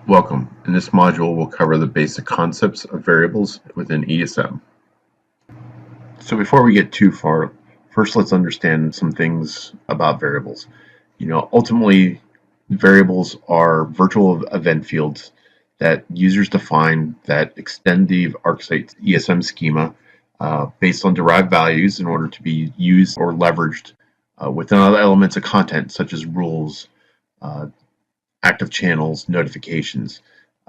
Welcome. In this module, we'll cover the basic concepts of variables within ESM. So before we get too far, first let's understand some things about variables. Ultimately, variables are virtual event fields that users define that extend the ArcSight ESM schema based on derived values in order to be used or leveraged within other elements of content such as rules, active channels, notifications.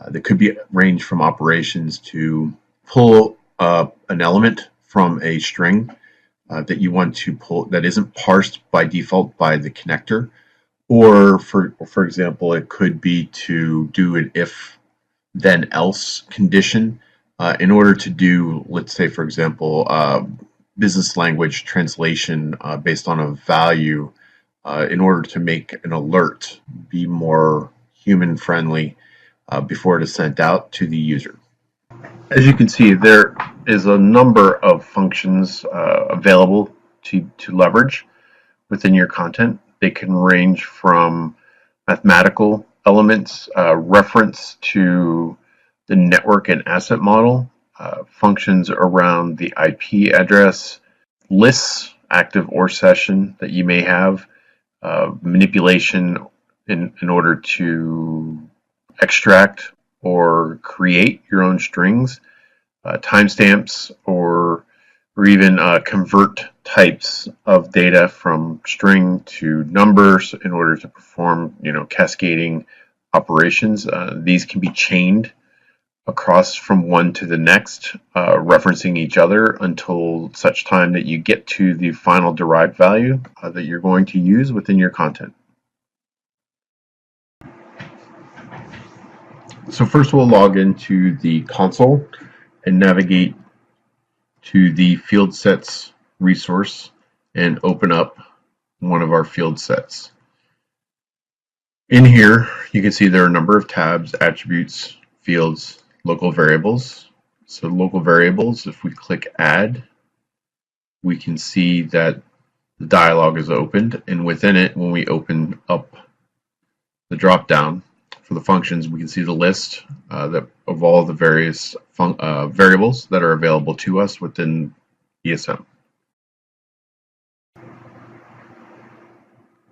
That could be range from operations to pull an element from a string that you want to pull that isn't parsed by default by the connector, or for example, it could be to do an if then else condition in order to do, let's say, for example, business language translation based on a value in order to make an alert be more human friendly before it is sent out to the user. As you can see, there is a number of functions available to leverage within your content. They can range from mathematical elements, reference to the network and asset model, functions around the IP address, lists, active or session that you may have, manipulation in order to extract or create your own strings, timestamps, or even convert types of data from string to numbers in order to perform, cascading operations. These can be chained across from one to the next, referencing each other until such time that you get to the final derived value that you're going to use within your content. So first we'll log into the console and navigate to the field sets resource and open up one of our field sets. In here, you can see there are a number of tabs: attributes, fields, local variables. So local variables, if we click add, we can see that the dialog is opened, and within it, when we open up the drop down for the functions, we can see the list of all the various variables that are available to us within ESM.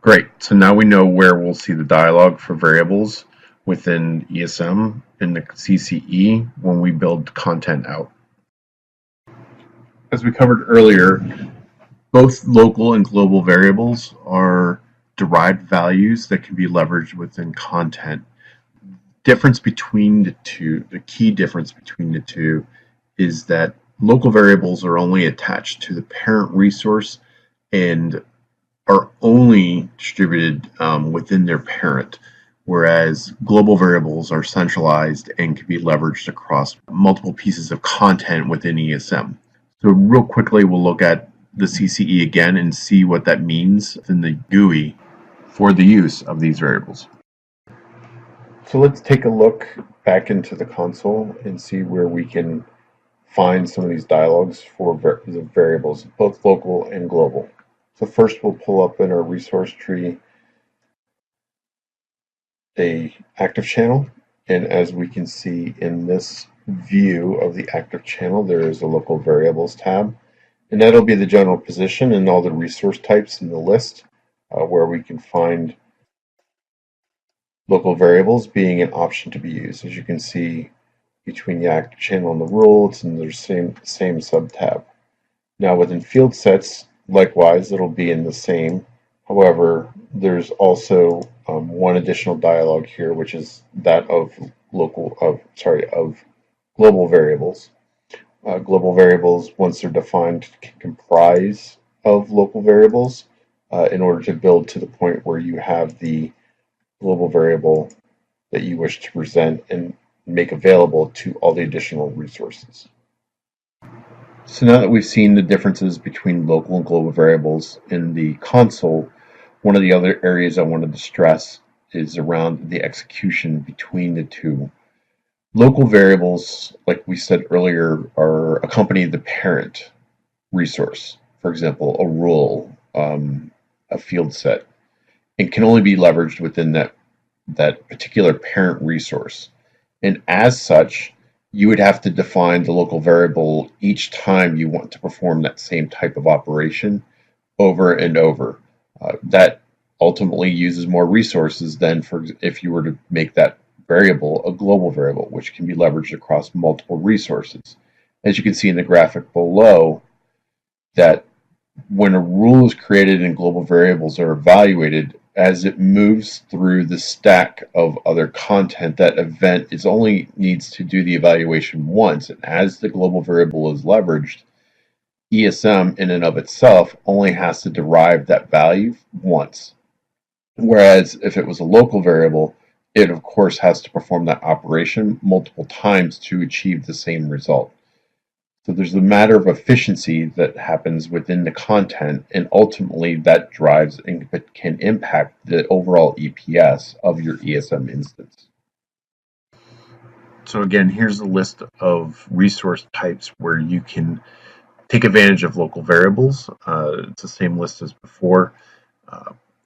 Great, so now we know where we'll see the dialog for variables within ESM in the CCE when we build content out. As we covered earlier, both local and global variables are derived values that can be leveraged within content. Difference between the two, the key difference between the two, is that local variables are only attached to the parent resource and are only distributed within their parent, whereas global variables are centralized and can be leveraged across multiple pieces of content within ESM. So real quickly, we'll look at the CCE again and see what that means in the GUI for the use of these variables. So let's take a look back into the console and see where we can find some of these dialogues for the variables, both local and global. So first we'll pull up in our resource tree a active channel, and as we can see in this view of the active channel, there is a local variables tab, and that'll be the general position and all the resource types in the list where we can find local variables being an option to be used. As you can see, between the active channel and the rule, it's in the same sub-tab. Now within field sets, likewise, it'll be in the same. However, there's also one additional dialog here, which is that of global variables. Global variables, once they're defined, can comprise of local variables in order to build to the point where you have the global variable that you wish to present and make available to all the additional resources. So now that we've seen the differences between local and global variables in the console, one of the other areas I wanted to stress is around the execution between the two. Local variables, like we said earlier, are accompany the parent resource. For example, a rule, a field set, and can only be leveraged within that particular parent resource. And as such, you would have to define the local variable each time you want to perform that same type of operation over and over. That ultimately uses more resources than for if you were to make that variable a global variable, which can be leveraged across multiple resources. As you can see in the graphic below, that when a rule is created and global variables are evaluated, as it moves through the stack of other content, that event is only needs to do the evaluation once. And as the global variable is leveraged, ESM in and of itself only has to derive that value once. Whereas if it was a local variable, it of course has to perform that operation multiple times to achieve the same result. So there's a matter of efficiency that happens within the content, and ultimately that drives and can impact the overall EPS of your ESM instance. So again, here's a list of resource types where you can take advantage of local variables. It's the same list as before.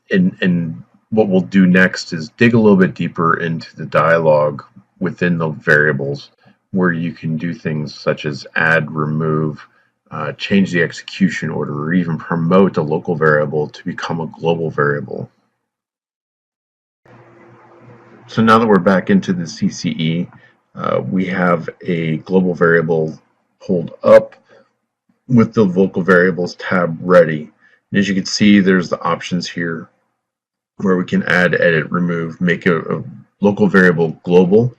And what we'll do next is dig a little bit deeper into the dialogue within the variables, where you can do things such as add, remove, change the execution order, or even promote a local variable to become a global variable. So now that we're back into the CCE, we have a global variable pulled up with the local variables tab ready. And as you can see, there's the options here where we can add, edit, remove, make a local variable global,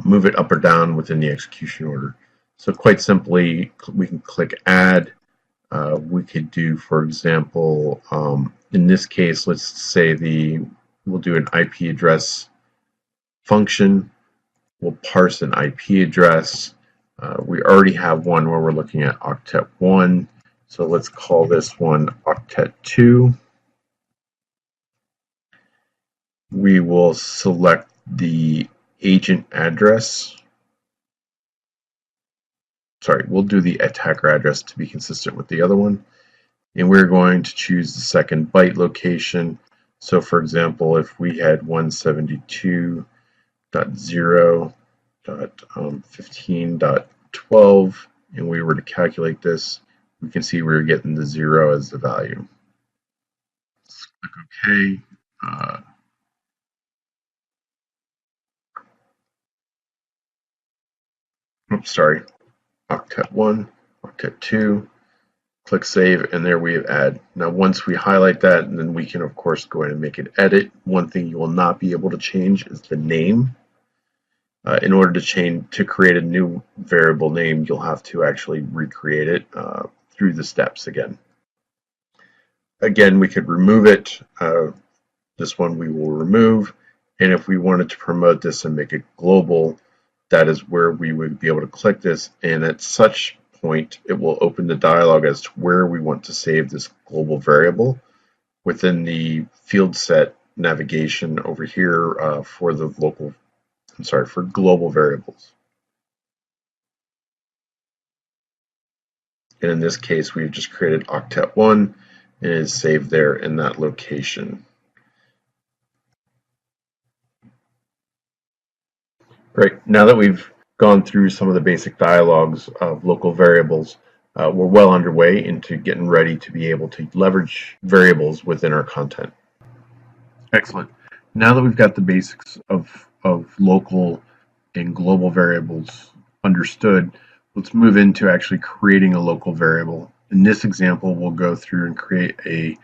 move it up or down within the execution order. So quite simply, we can click add. We could do, for example, in this case, let's say we'll do an IP address function. We'll parse an IP address. We already have one where we're looking at octet 1. So let's call this one octet 2. We will select the agent address. Sorry, we'll do the attacker address to be consistent with the other one. And we're going to choose the second byte location. So for example, if we had 172.0.15.12 and we were to calculate this, we can see we're getting the 0 as the value. Let's click OK. Oops, sorry. Octet 1, octet 2, click save, and there we have add. Now once we highlight that, then we can of course go ahead and make an edit. One thing you will not be able to change is the name. In order to create a new variable name, you'll have to actually recreate it through the steps again. Again, we could remove it. This one we will remove, and if we wanted to promote this and make it global, that is where we would be able to click this, and at such point it will open the dialog as to where we want to save this global variable within the field set navigation over here for the for global variables. And in this case, we've just created octet 1 and it is saved there in that location. Great. Now that we've gone through some of the basic dialogues of local variables, we're well underway into getting ready to be able to leverage variables within our content. Excellent. Now that we've got the basics of local and global variables understood, let's move into actually creating a local variable. In this example, we'll go through and create a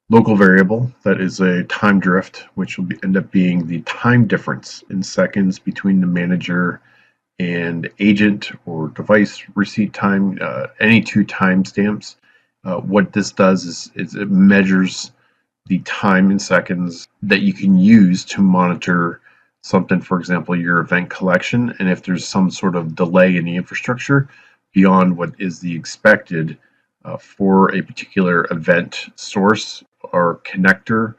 local variable that is a time drift, which will end up being the time difference in seconds between the manager and agent or device receipt time, any two timestamps. What this does is it measures the time in seconds that you can use to monitor something, for example, your event collection, and if there's some sort of delay in the infrastructure beyond what is the expected for a particular event source or connector,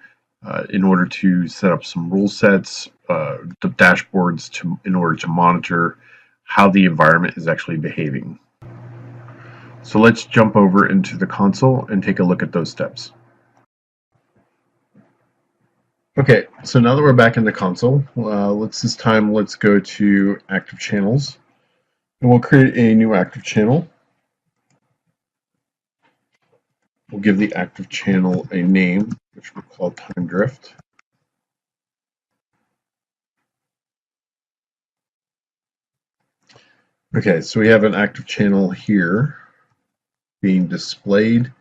in order to set up some rule sets, the dashboards in order to monitor how the environment is actually behaving. So let's jump over into the console and take a look at those steps. Okay, so now that we're back in the console, let's go to active channels, and we'll create a new active channel. We'll give the active channel a name, which we'll call time drift. Okay, so we have an active channel here being displayed,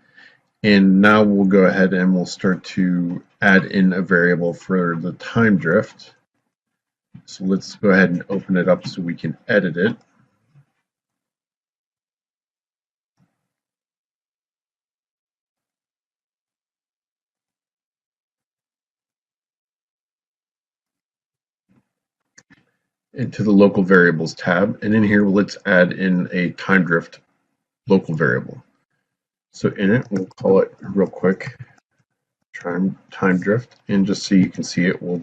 and now we'll go ahead and we'll start to add in a variable for the time drift. So let's go ahead and open it up so we can edit it. Into the local variables tab, and in here let's add in a time drift local variable. So in it, we'll call it real quick time drift, and just so you can see it, we'll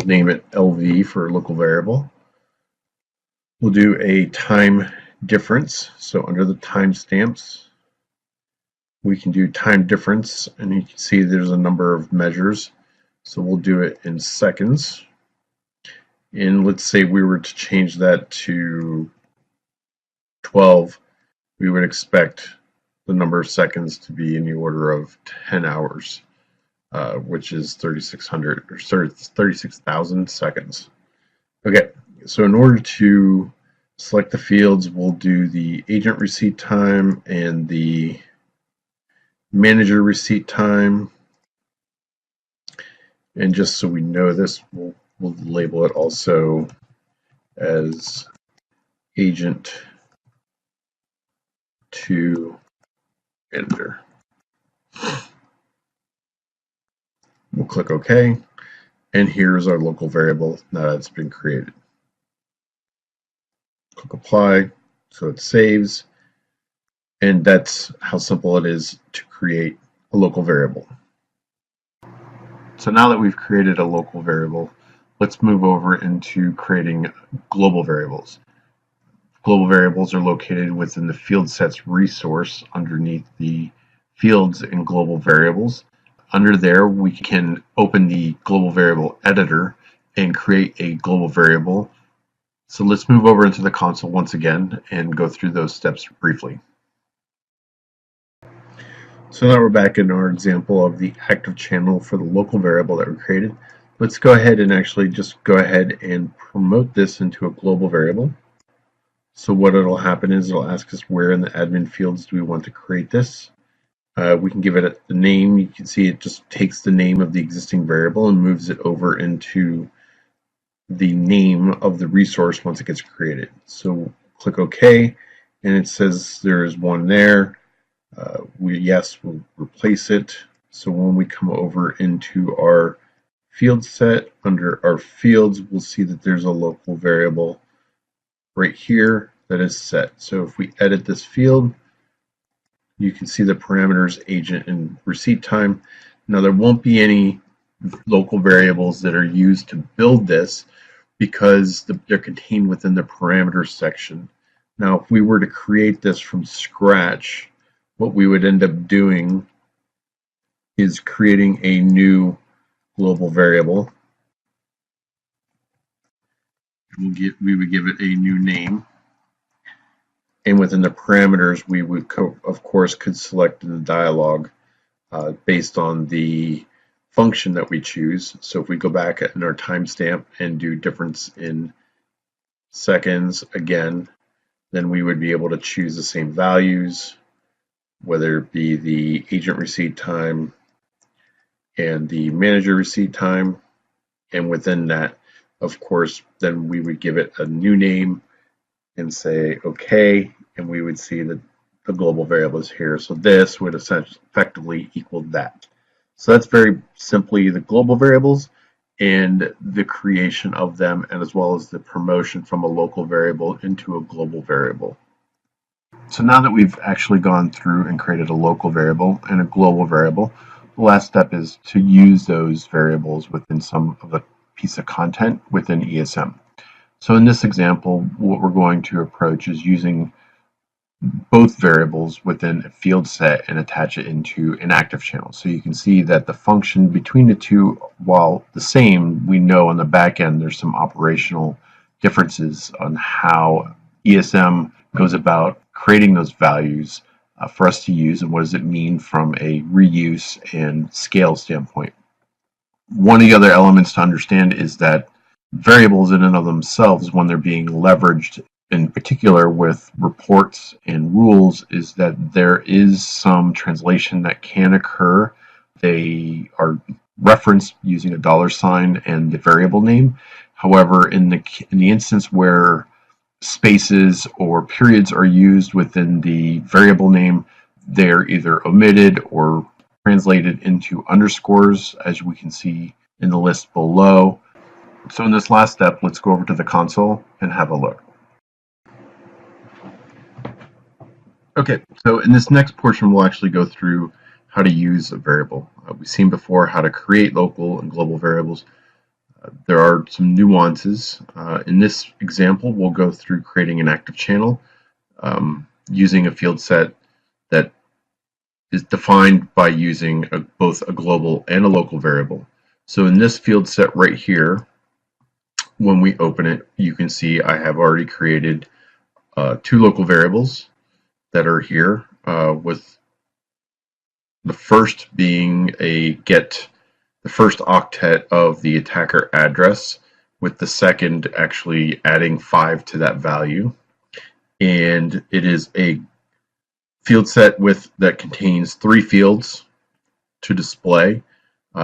name it LV for local variable. We'll do a time difference. So under the timestamps, we can do time difference, and you can see there's a number of measures. So we'll do it in seconds. And let's say we were to change that to 12, we would expect the number of seconds to be in the order of 10 hours, which is 3,600 or 36,000 seconds. Okay, so in order to select the fields, we'll do the agent receipt time and the manager receipt time. And just so we know this, we'll label it also as agent to manager. We'll click OK, and here's our local variable now that it's been created. Click apply, so it saves, and that's how simple it is to create a local variable. So now that we've created a local variable, let's move over into creating global variables. Global variables are located within the field sets resource underneath the fields and global variables. Under there, we can open the global variable editor and create a global variable. So let's move over into the console once again and go through those steps briefly. So now we're back in our example of the active channel for the local variable that we created. Let's go ahead and actually just go ahead and promote this into a global variable. So what it'll happen is it'll ask us where in the admin fields do we want to create this. We can give it the name. You can see it just takes the name of the existing variable and moves it over into the name of the resource once it gets created. So click OK, and it says there's one there. We'll replace it. So when we come over into our field set, under our fields, we'll see that there's a local variable right here that is set. So if we edit this field, you can see the parameters agent and receipt time. Now there won't be any local variables that are used to build this because they're contained within the parameters section. Now if we were to create this from scratch, what we would end up doing is creating a new global variable. We would give it a new name. And within the parameters, we would, of course, could select in the dialog based on the function that we choose. So if we go back in our timestamp and do difference in seconds again, then we would be able to choose the same values, whether it be the agent receipt time and the manager receipt time. And within that, of course, then we would give it a new name and say OK, and we would see that the global variable is here. So this would effectively equal that. So that's very simply the global variables and the creation of them, and as well as the promotion from a local variable into a global variable. So now that we've actually gone through and created a local variable and a global variable, the last step is to use those variables within some of the piece of content within ESM. So in this example, what we're going to approach is using both variables within a field set and attach it into an active channel. So you can see that the function between the two, while the same, we know on the back end there's some operational differences on how ESM goes about creating those values for us to use, and what does it mean from a reuse and scale standpoint. One of the other elements to understand is that variables in and of themselves, when they're being leveraged in particular with reports and rules, is that there is some translation that can occur. They are referenced using a $ and the variable name. However, in the instance where spaces or periods are used within the variable name, they're either omitted or translated into underscores, as we can see in the list below. So in this last step, let's go over to the console and have a look. Okay, so in this next portion, we'll actually go through how to use a variable. We've seen before how to create local and global variables. There are some nuances. In this example, we'll go through creating an active channel using a field set that is defined by using both a global and a local variable. So in this field set right here, when we open it, you can see I have already created 2 local variables that are here, with the first being a get the first octet of the attacker address, with the second actually adding 5 to that value. And it is a field set that contains 3 fields to display.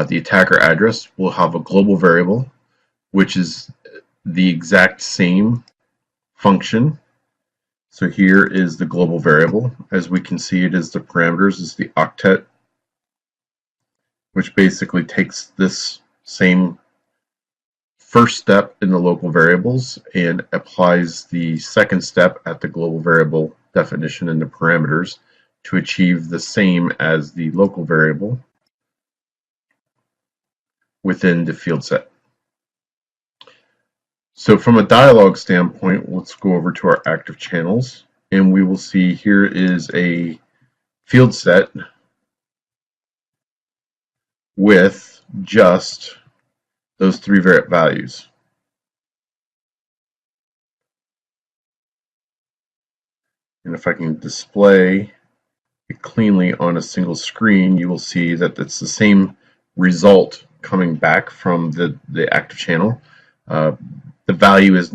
The attacker address will have a global variable, which is the exact same function. So here is the global variable. As we can see, it is the parameters is the octet, which basically takes this same first step in the local variables and applies the second step at the global variable definition in the parameters to achieve the same as the local variable within the field set. So from a dialog standpoint, let's go over to our active channels, and we will see here is a field set with just those 3 values. And if I can display it cleanly on a single screen, you will see that it's the same result coming back from the active channel. The value is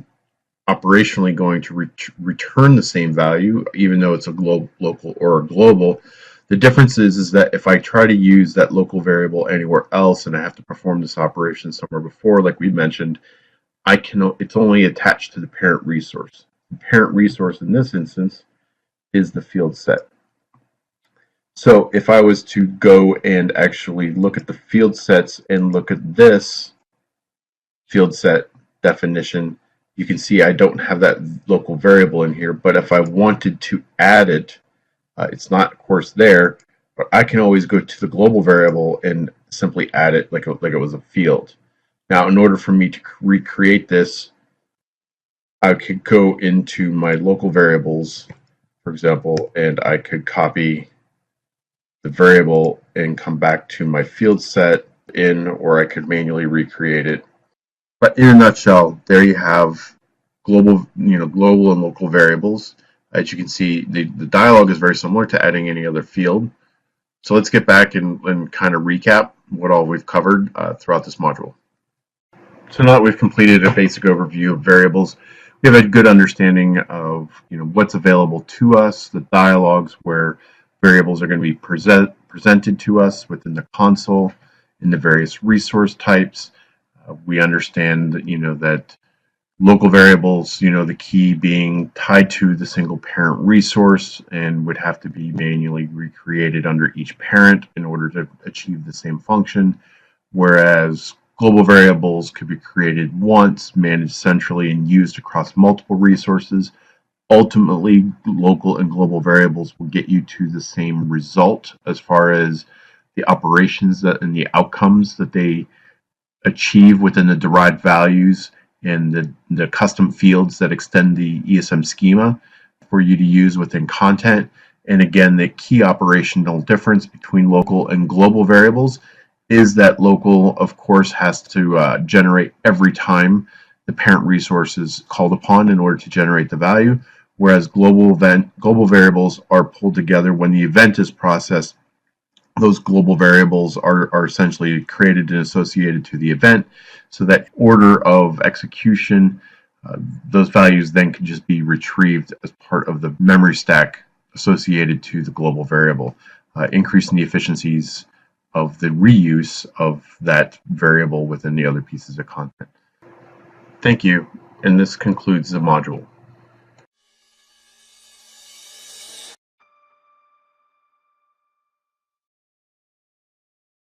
operationally going to return the same value, even though it's a local or a global. The difference is that if I try to use that local variable anywhere else and I have to perform this operation somewhere before, like we mentioned, it's only attached to the parent resource. The parent resource in this instance is the field set. So if I was to go and actually look at the field sets and look at this field set definition, you can see I don't have that local variable in here, but if I wanted to add it, it's not, of course, there, but I can always go to the global variable and simply add it like it was a field. Now, in order for me to recreate this, I could go into my local variables, for example, and I could copy the variable and come back to my field set or I could manually recreate it. But in a nutshell, there you have global and local variables. As you can see, the dialog is very similar to adding any other field. So let's get back and kind of recap what all we've covered throughout this module. So now that we've completed a basic overview of variables, we have a good understanding of what's available to us, the dialogues where variables are going to be presented to us within the console, in the various resource types. We understand that local variables, the key being tied to the single parent resource and would have to be manually recreated under each parent in order to achieve the same function, whereas global variables could be created once, managed centrally, and used across multiple resources. Ultimately, local and global variables will get you to the same result as far as the operations and the outcomes that they achieve within the derived values and the custom fields that extend the ESM schema. for you to use within content. And again, the key operational difference between local and global variables is that local, of course, has to generate every time the parent resource is called upon in order to generate the value, whereas global variables are pulled together when the event is processed. Those global variables are essentially created and associated to the event, so that order of execution, those values then can just be retrieved as part of the memory stack associated to the global variable, increasing the efficiencies of the reuse of that variable within the other pieces of content. Thank you, and this concludes the module.